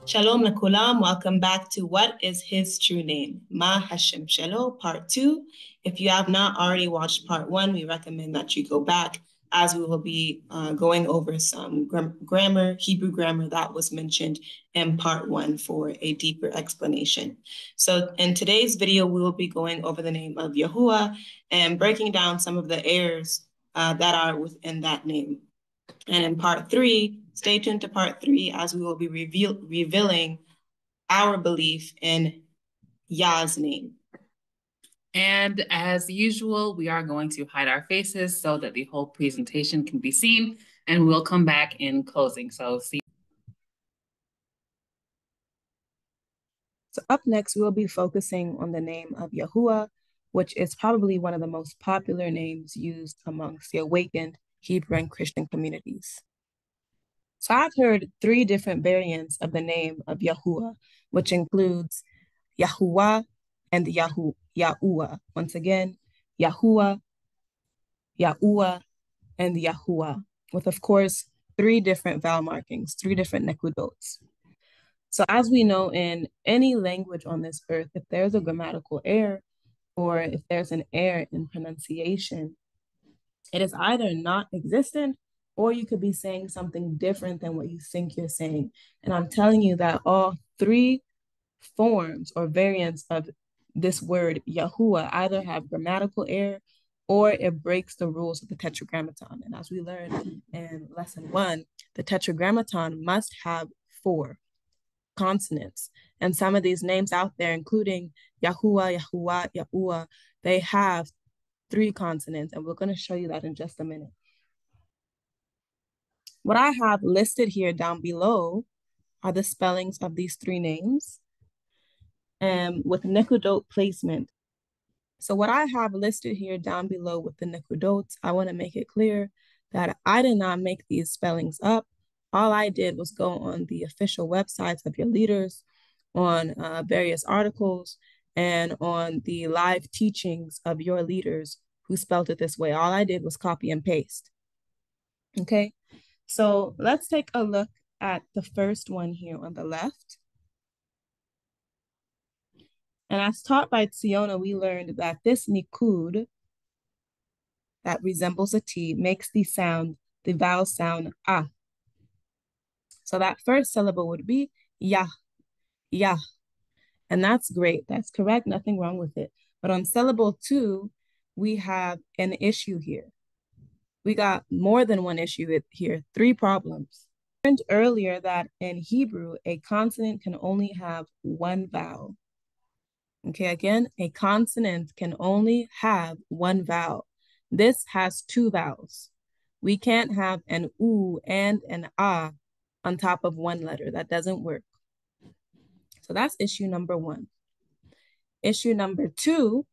Shalom lekulam. Welcome back to What is His True Name? Ma Hashem Shelo, Part 2. If you have not already watched Part 1, we recommend that you go back as we will be going over some grammar, Hebrew grammar that was mentioned in Part 1 for a deeper explanation. So in today's video, we will be going over the name of Yahuah and breaking down some of the errors that are within that name. And in Part 3, stay tuned to Part 3 as we will be revealing our belief in Yah's name. And as usual, we are going to hide our faces so that the whole presentation can be seen, and we'll come back in closing. So see. So up next, we'll be focusing on the name of Yahuah, which is probably one of the most popular names used amongst the awakened Hebrew and Christian communities. So I've heard 3 different variants of the name of Yahuah, which includes Yahuah and Yahuah. Once again, Yahuah, Yahuah, and Yahuah, with of course 3 different vowel markings, 3 different nekudots. So as we know, in any language on this earth, if there's a grammatical error or if there's an error in pronunciation, it is either not existent or you could be saying something different than what you think you're saying. And I'm telling you that all 3 forms or variants of this word Yahuah either have grammatical error or it breaks the rules of the tetragrammaton. And as we learned in lesson 1, the tetragrammaton must have 4 consonants. And some of these names out there, including Yahuah, Yahuah, Yahuah, they have 3 consonants. And we're going to show you that in just a minute. What I have listed here down below are the spellings of these 3 names and with nekudot placement. So what I have listed here down below with the nekudots, I want to make it clear that I did not make these spellings up. All I did was go on the official websites of your leaders, on various articles, and on the live teachings of your leaders who spelled it this way. All I did was copy and paste. Okay, so let's take a look at the first one here on the left. And as taught by Tziona, we learned that this nikud that resembles a T makes the vowel sound ah. So that first syllable would be yah, yah. And that's great. That's correct. Nothing wrong with it. But on syllable 2, we have an issue here. We got more than one issue here, 3 problems. I learned earlier that in Hebrew, a consonant can only have 1 vowel. Okay, again, a consonant can only have 1 vowel. This has 2 vowels. We can't have an oo and an ah on top of 1 letter. That doesn't work. So that's issue number 1. Issue number 2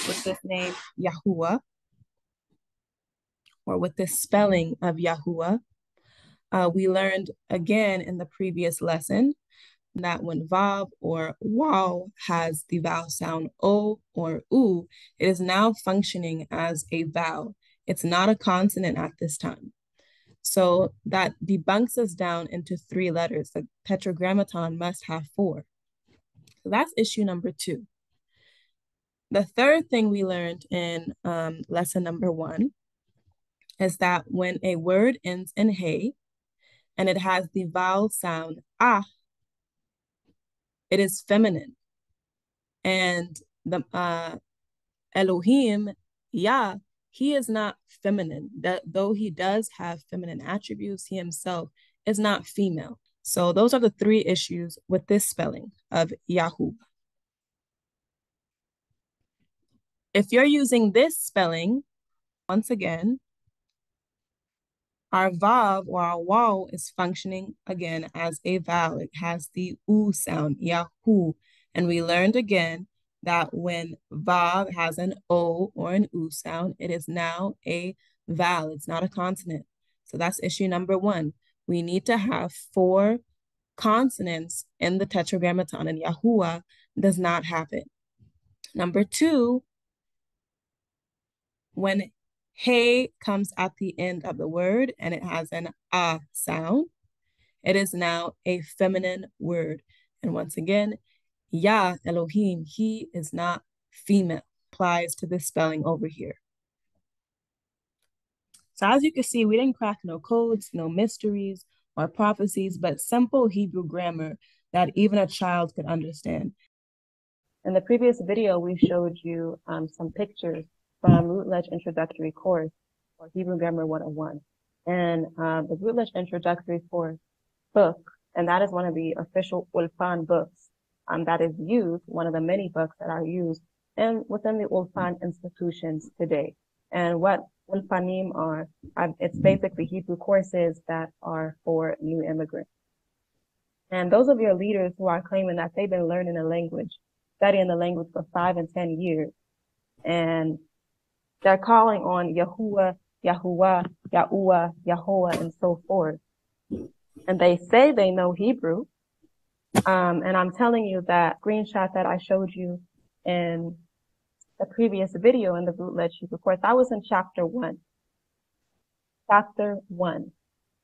with this name Yahuah, or with this spelling of Yahuah, we learned again in the previous lesson that when vav or waw has the vowel sound o or u, it is now functioning as a vowel. It's not a consonant at this time. So that debunks us down into 3 letters. The tetragrammaton must have 4. So that's issue number 2. The third thing we learned in lesson number 1 is that when a word ends in hey and it has the vowel sound ah, it is feminine. And the Elohim, Yah, he is not feminine. Though he does have feminine attributes, he himself is not female. So those are the 3 issues with this spelling of Yahuah. If you're using this spelling, once again, our vav or our waw is functioning again as a vowel. It has the oo sound, Yahu. And we learned again that when vav has an o or an oo sound, it is now a vowel. It's not a consonant. So that's issue number 1. We need to have 4 consonants in the tetragrammaton, and Yahuah does not have it. Number 2, when hey comes at the end of the word and it has an ah sound, It is now a feminine word. And once again, Yah, Elohim, he is not female. Applies to this spelling over here. So as you can see, we didn't crack no codes, no mysteries or prophecies, but simple Hebrew grammar that even a child could understand. In the previous video, we showed you some pictures from Routledge Introductory Course or Hebrew Grammar 101. And the Routledge Introductory Course book, and that is one of the official Ulpan books that is used, one of the many books that are used within the Ulpan institutions today. And what Ulpanim are, it's basically Hebrew courses that are for new immigrants. And those of your leaders who are claiming that they've been learning a language, studying the language for 5 and 10 years, and they're calling on Yahuah, Yahuah, Yahuah, Yahuah, and so forth. And they say they know Hebrew. And I'm telling you that screenshot that I showed you in the previous video in the Routledge Hebrew course, I was in chapter 1. Chapter 1,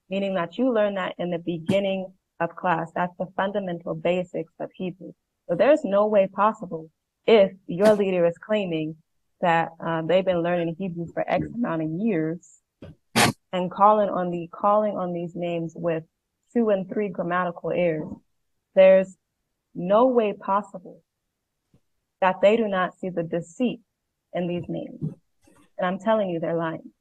meaning that you learn that in the beginning of class. That's the fundamental basics of Hebrew. So there's no way possible if your leader is claiming that they've been learning Hebrew for X amount of years and calling on these names with 2 and 3 grammatical errors. There's no way possible that they do not see the deceit in these names. And I'm telling you, they're lying.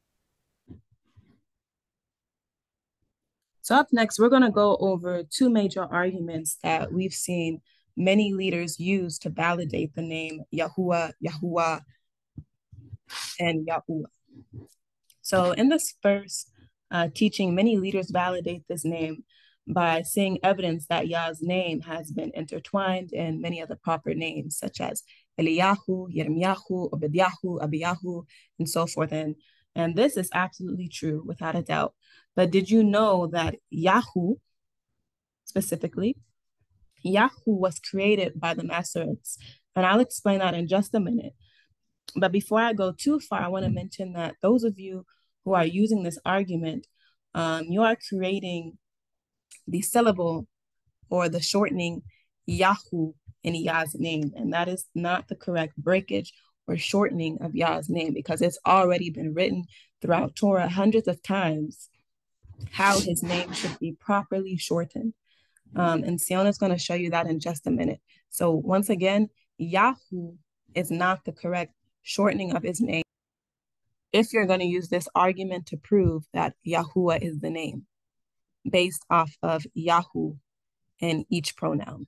So up next, we're going to go over 2 major arguments that we've seen many leaders use to validate the name Yahuah, Yahuwah, and Yahuah. So in this first teaching, many leaders validate this name by seeing evidence that Yah's name has been intertwined in many of the proper names, such as Eliyahu, Yirmiyahu, Obadiyahu, Abiyahu, and so forth. And this is absolutely true, without a doubt. But did you know that Yahu, specifically, Yahu was created by the Masoretes? And I'll explain that in just a minute. But before I go too far, I want to mention that those of you who are using this argument, you are creating the syllable or the shortening Yahu in Yah's name. And that is not the correct breakage or shortening of Yah's name, because it's already been written throughout Torah hundreds of times how his name should be properly shortened. And Siona is going to show you that in just a minute. So once again, Yahu is not the correct shortening of his name if you're going to use this argument to prove that Yahuah is the name based off of Yahu in each pronoun.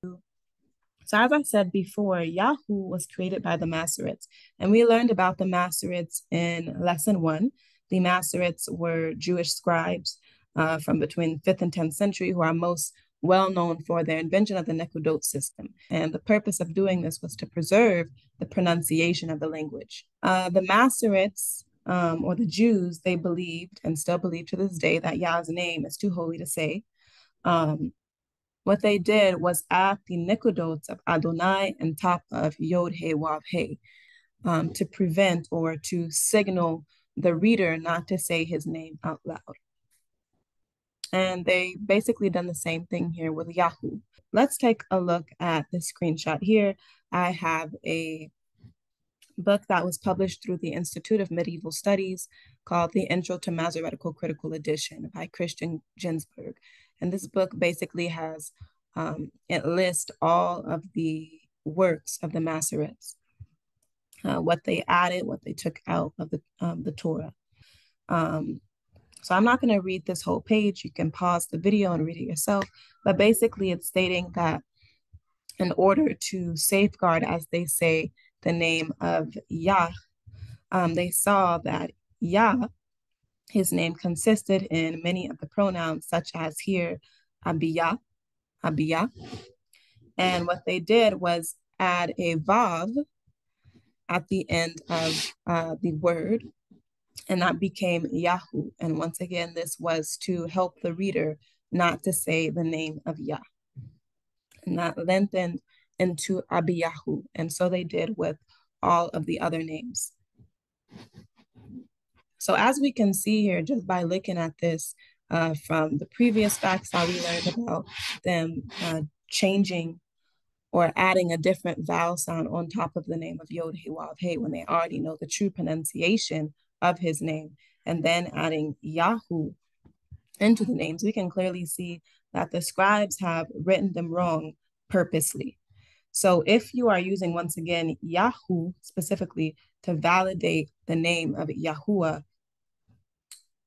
So as I said before, Yahu was created by the Masoretes, and we learned about the Masoretes in lesson 1. The Masoretes were Jewish scribes from between 5th and 10th century who are most well known for their invention of the nekudot system. And the purpose of doing this was to preserve the pronunciation of the language. The Masoretes, or the Jews, they believed and still believe to this day that Yah's name is too holy to say. What they did was add the nekudots of Adonai and top of Yod He Wav He to prevent or to signal the reader not to say his name out loud. And they basically done the same thing here with Yahu. Let's take a look at this screenshot here. I have a book that was published through the Institute of Medieval Studies called The Intro to Masoretical Critical Edition by Christian Ginsburg. And this book basically has, it lists all of the works of the Masoretes, what they added, what they took out of the Torah. So I'm not going to read this whole page. You can pause the video and read it yourself. But basically, it's stating that in order to safeguard, as they say, the name of Yah, they saw that Yah, his name consisted in many of the pronouns, such as here, Abiyah, Abiyah. And what they did was add a Vav at the end of the word, and that became Yahu. And once again, this was to help the reader not to say the name of Yah. And that lengthened into Abiyahu. And so they did with all of the other names. So as we can see here, just by looking at this, from the previous facts how we learned about them changing or adding a different vowel sound on top of the name of YHWH when they already know the true pronunciation of his name, and then adding Yahu into the names, we can clearly see that the scribes have written them wrong purposely. So if you are using, once again, Yahu specifically to validate the name of Yahuah,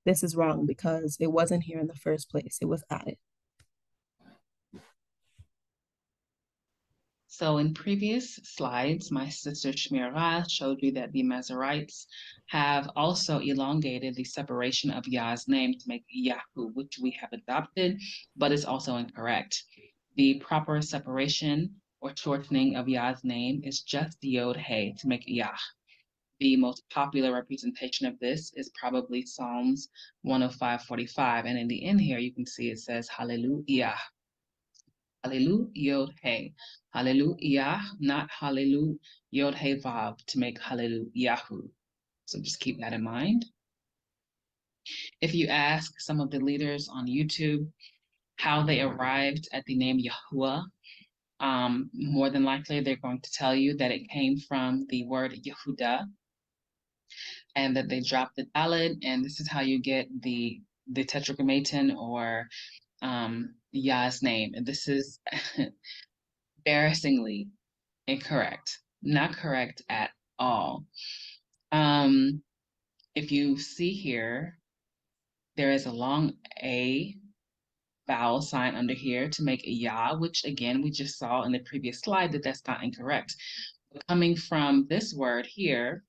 this is wrong because it wasn't here in the first place. It was added. So in previous slides, my sister Shmirah showed you that the Masoretes have also elongated the separation of Yah's name to make Yahu, which we have adopted, but it's also incorrect. The proper separation or shortening of Yah's name is just Yod He to make Yah. The most popular representation of this is probably Psalms 105:45. And in the end here, you can see it says Hallelujah. Hallelujah, Yod He. Hallelujah, not Hallelujah, Yod He Vav to make Hallelujah Yahu. So just keep that in mind. If you ask some of the leaders on YouTube how they arrived at the name Yahuah, more than likely they're going to tell you that it came from the word Yehudah, and that they dropped the Dalet, and this is how you get the tetragrammaton or Yah's name. And this is embarrassingly incorrect, not correct at all. If you see here, there is a long A vowel sign under here to make a Yah, which again, we just saw in the previous slide that that's not incorrect. But coming from this word here,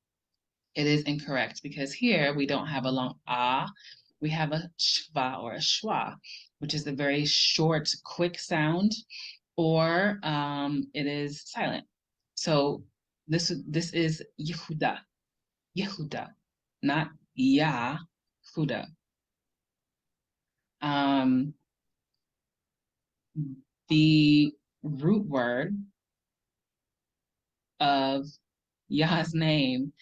it is incorrect because here we don't have a long ah, we have a shva or a schwa, which is a very short, quick sound, or it is silent. So this is Yehudah, Yehudah, not Yahudah. The root word of Yah's name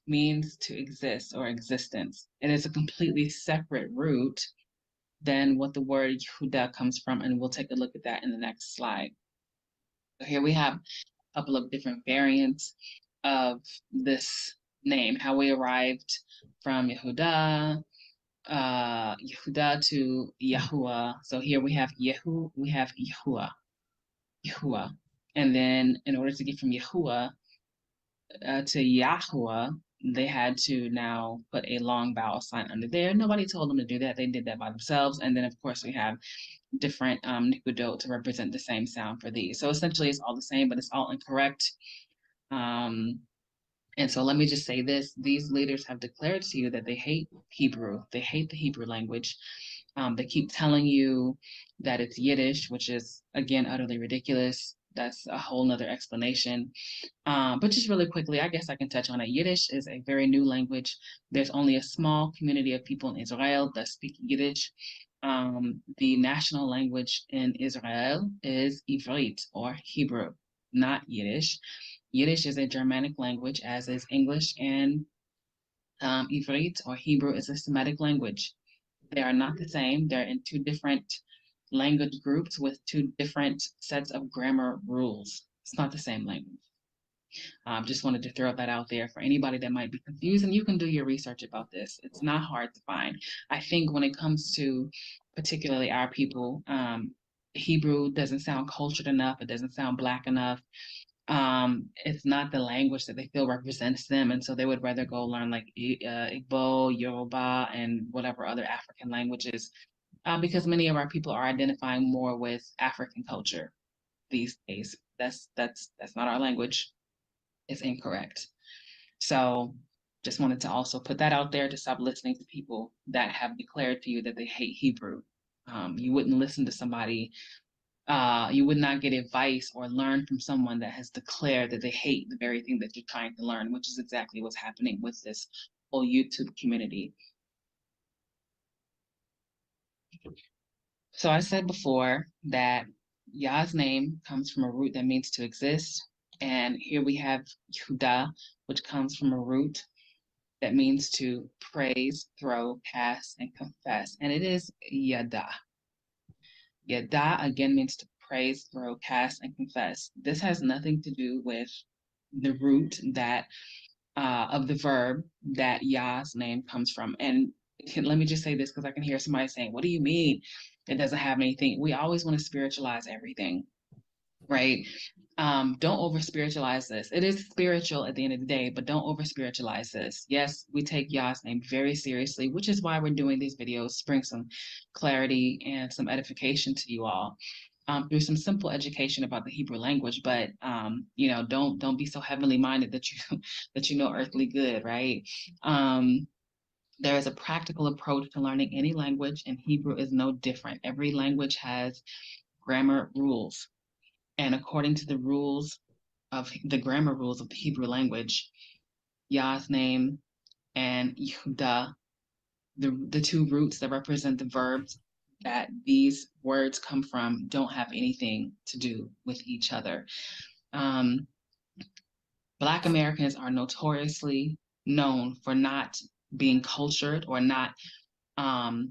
means to exist or existence. It is a completely separate root than what the word Yehudah comes from, and we'll take a look at that in the next slide. So here we have a couple of different variants of this name, how we arrived from Yehudah to Yahuah. So here we have Yehu, we have Yahuah. And then in order to get from Yahuah to Yahuah, they had to now put a long vowel sign under there. Nobody told them to do that. They did that by themselves. And then, of course, we have different nikudot to represent the same sound for these. So essentially, it's all the same, but it's all incorrect. And so let me just say this. These leaders have declared to you that they hate Hebrew. They hate the Hebrew language. They keep telling you that it's Yiddish, which is, again, utterly ridiculous. That's a whole nother explanation. But just really quickly, I guess I can touch on it. Yiddish is a very new language. There's only a small community of people in Israel that speak Yiddish. The national language in Israel is Ivrit or Hebrew, not Yiddish. Yiddish is a Germanic language, as is English, and Ivrit or Hebrew is a Semitic language. They are not the same. They're in two different language groups with two different sets of grammar rules. It's not the same language. Just wanted to throw that out there for anybody that might be confused, and you can do your research about this. It's not hard to find. I think when it comes to particularly our people, Hebrew doesn't sound cultured enough. It doesn't sound Black enough. It's not the language that they feel represents them, and so they would rather go learn like Igbo, Yoruba, and whatever other African languages, because many of our people are identifying more with African culture these days. That's not our language. It's incorrect. So just wanted to also put that out there to stop listening to people that have declared to you that they hate Hebrew. You wouldn't listen to somebody, you would not get advice or learn from someone that has declared that they hate the very thing that you're trying to learn, which is exactly what's happening with this whole YouTube community. So I said before that Yah's name comes from a root that means to exist. And here we have Yehudah, which comes from a root that means to praise, throw, cast, and confess. And it is yada. Yada again means to praise, throw, cast, and confess. This has nothing to do with the root that of the verb that Yah's name comes from. And let me just say this because I can hear somebody saying, what do you mean it doesn't have anything? We always want to spiritualize everything, right? Don't over spiritualize this. It is spiritual at the end of the day, but don't over spiritualize this. Yes, we take Yah's name very seriously, which is why we're doing these videos to bring some clarity and some edification to you all. Through some simple education about the Hebrew language, but don't be so heavenly minded that you know earthly good, right? There is a practical approach to learning any language, and Hebrew is no different. Every language has grammar rules, and according to the rules of the grammar rules of the Hebrew language, Yah's name and Yehudah, the two roots that represent the verbs that these words come from, don't have anything to do with each other. Black Americans are notoriously known for not being cultured or not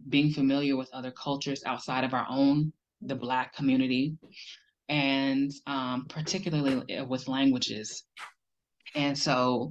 being familiar with other cultures outside of our own, the Black community, and particularly with languages. And so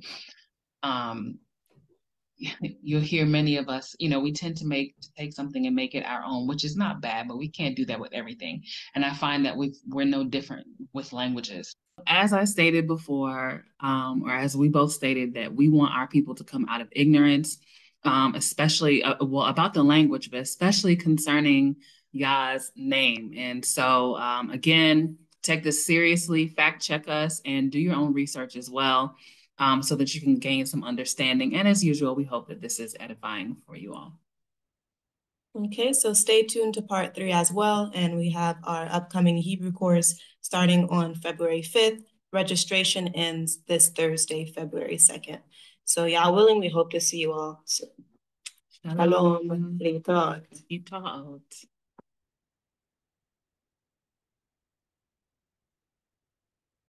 you'll hear many of us, we tend to take something and make it our own, which is not bad, but we can't do that with everything. And I find that we're no different with languages. As I stated before, or as we both stated, that we want our people to come out of ignorance, especially, about the language, but especially concerning Yah's name. And so, again, take this seriously, fact check us, and do your own research as well. So that you can gain some understanding. And as usual, we hope that this is edifying for you all. Okay, so stay tuned to part 3 as well. And we have our upcoming Hebrew course starting on February 5th. Registration ends this Thursday, February 2nd. So Yah willing, we hope to see you all soon. Shalom. Itaat.